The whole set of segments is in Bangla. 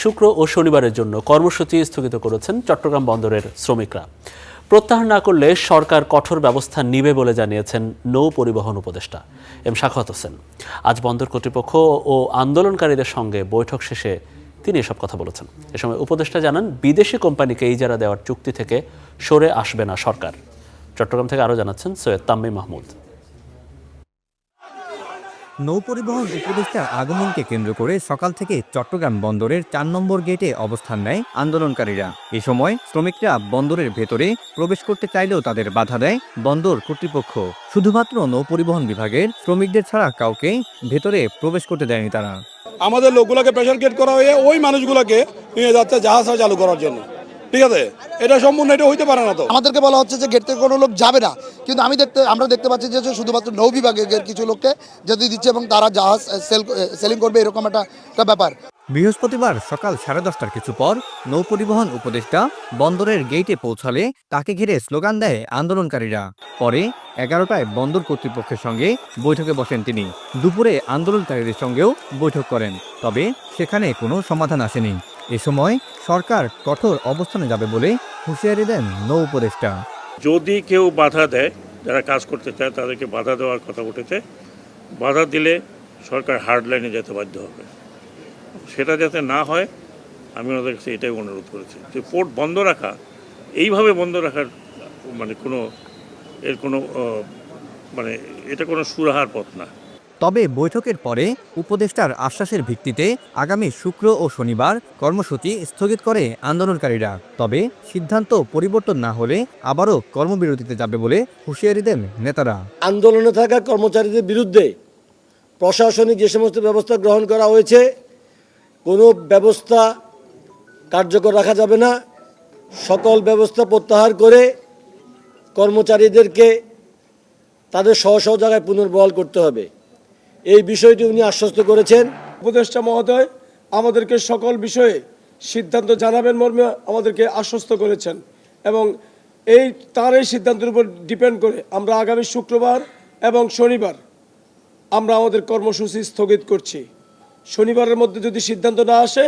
শুক্র ও শনিবারের জন্য কর্মসূচি স্থগিত করেছেন চট্টগ্রাম বন্দরের শ্রমিকরা। প্রত্যাহার না করলে সরকার কঠোর ব্যবস্থা নিবে বলে জানিয়েছেন নৌ পরিবহন উপদেষ্টা এম সাখাওয়াত হোসেন। আজ বন্দর কর্তৃপক্ষ ও আন্দোলনকারীদের সঙ্গে বৈঠক শেষে তিনি এসব কথা বলেছেন। এ সময় উপদেষ্টা জানান, বিদেশি কোম্পানিকে ইজারা দেওয়ার চুক্তি থেকে সরে আসবে না সরকার। চট্টগ্রাম থেকে আরও জানাচ্ছেন সৈয়দ তাম্মিম মাহমুদ। নৌপরিবহন উপদেষ্টার আগমনকে কেন্দ্র করে সকাল থেকে চট্টগ্রাম বন্দরের ৪ নম্বর গেটে অবস্থান নেয় আন্দোলনকারীরা। এ সময় শ্রমিকরা বন্দরের ভেতরে প্রবেশ করতে চাইলেও তাদের বাধা দেয় বন্দর কর্তৃপক্ষ। শুধুমাত্র নৌপরিবহন বিভাগের শ্রমিকদের ছাড়া কাউকে ভেতরে প্রবেশ করতে দেয়নি তারা। আমাদের লোকগুলোকে প্রেশার ক্রিয়েট করা হয়ে ওই মানুষগুলোকে নিয়ে যাচ্ছে জাহাজ চালু করার জন্য। ঠিক আছে, এটা সম্পূর্ণ এটা হইতে পারে না। তো আমাদেরকে বলা হচ্ছে যে গেট থেকে কোনো লোক যাবে না, কিন্তু আমরা দেখতে পাচ্ছি যে শুধুমাত্র নৌ বিভাগের কিছু লোককে যেতে দিচ্ছে এবং তারা জাহাজ সেলিং করবে, এরকম একটা ব্যাপার। বৃহস্পতিবার সকাল 10:30টার কিছু পর নৌপরিবহন উপদেষ্টা বন্দরের গেইটে পৌঁছালে তাকে ঘিরে স্লোগান দেয় আন্দোলনকারীরা। পরে 11টায় বন্দর কর্তৃপক্ষের সঙ্গে বৈঠকে বসেন তিনি। দুপুরে আন্দোলনকারীদের সঙ্গেও বৈঠক করেন, তবে সেখানে কোনো সমাধান আসেনি। এ সময় সরকার কঠোর অবস্থানে যাবে বলে হুঁশিয়ারি দেন নৌ উপদেষ্টা। যদি কেউ বাধা দেয়, যারা কাজ করতে চায় তাদেরকে বাধা দেওয়ার কথা উঠেছে, বাধা দিলে সরকার হার্ড লাইনে যেতে বাধ্য হবে। সেটা যাতে না হয় আমি ওনাদের কাছে এটাই অনুরোধ করেছি যে পোর্ট বন্ধ রাখা, এইভাবে বন্ধ রাখার এটা কোনো সুরাহার পথ না। তবে বৈঠকের পরে উপদেষ্টার আশ্বাসের ভিত্তিতে আগামী শুক্র ও শনিবার কর্মসূচি স্থগিত করে আন্দোলনকারীরা। তবে সিদ্ধান্ত পরিবর্তন না হলে আবারও কর্মবিরতিতে যাবে বলে হুঁশিয়ারি দেন নেতারা। আন্দোলনে থাকা কর্মচারীদের বিরুদ্ধে প্রশাসনিক যে সমস্ত ব্যবস্থা গ্রহণ করা হয়েছে, কোনো ব্যবস্থা কার্যকর রাখা যাবে না। সকল ব্যবস্থা প্রত্যাহার করে কর্মচারীদেরকে তাদের স্ব স্ব জায়গায় পুনর্বহাল করতে হবে, এই বিষয়টি উনি আশ্বস্ত করেছেন। উপদেষ্টা মহোদয় আমাদেরকে সকল বিষয়ে সিদ্ধান্ত জানাবেন মর্মে আমাদেরকে আশ্বস্ত করেছেন এবং তার এই সিদ্ধান্তের উপর ডিপেন্ড করে আমরা আগামী শুক্রবার এবং শনিবার আমরা আমাদের কর্মসূচি স্থগিত করছি। শনিবারের মধ্যে যদি সিদ্ধান্ত না আসে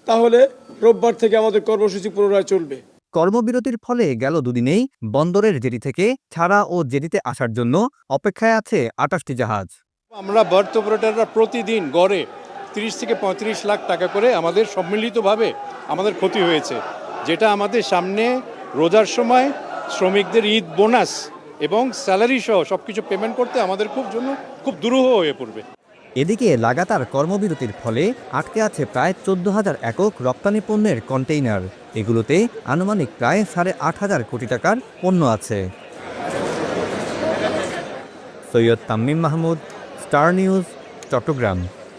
তাহলে রোববার থেকে আমাদের কর্মসূচি পুনরায় চলবে। কর্মবিরতির ফলে গেল দুদিনেই বন্দরের জেটি থেকে ছাড়া ও জেটিতে আসার জন্য অপেক্ষায় আছে 28টি জাহাজ। আমরা বার্থ অপারেটররা প্রতিদিন গড়ে 30 থেকে 35 লাখ টাকা করে আমাদের সম্মিলিতভাবে আমাদের ক্ষতি হয়েছে, যেটা আমাদের সামনে রোজার সময় শ্রমিকদের ঈদ বোনাস এবং স্যালারি সহ সবকিছু পেমেন্ট করতে আমাদের খুব দুরূহ হয়ে পড়বে। এদিকে লাগাতার কর্মবিরতির ফলে আটকে আছে প্রায় 14,000 একক রপ্তানি পণ্যের কন্টেইনার। এগুলোতে আনুমানিক প্রায় 8,500 কোটি টাকার পণ্য আছে। Syed Tammim Mahmud, star news, Chittagong.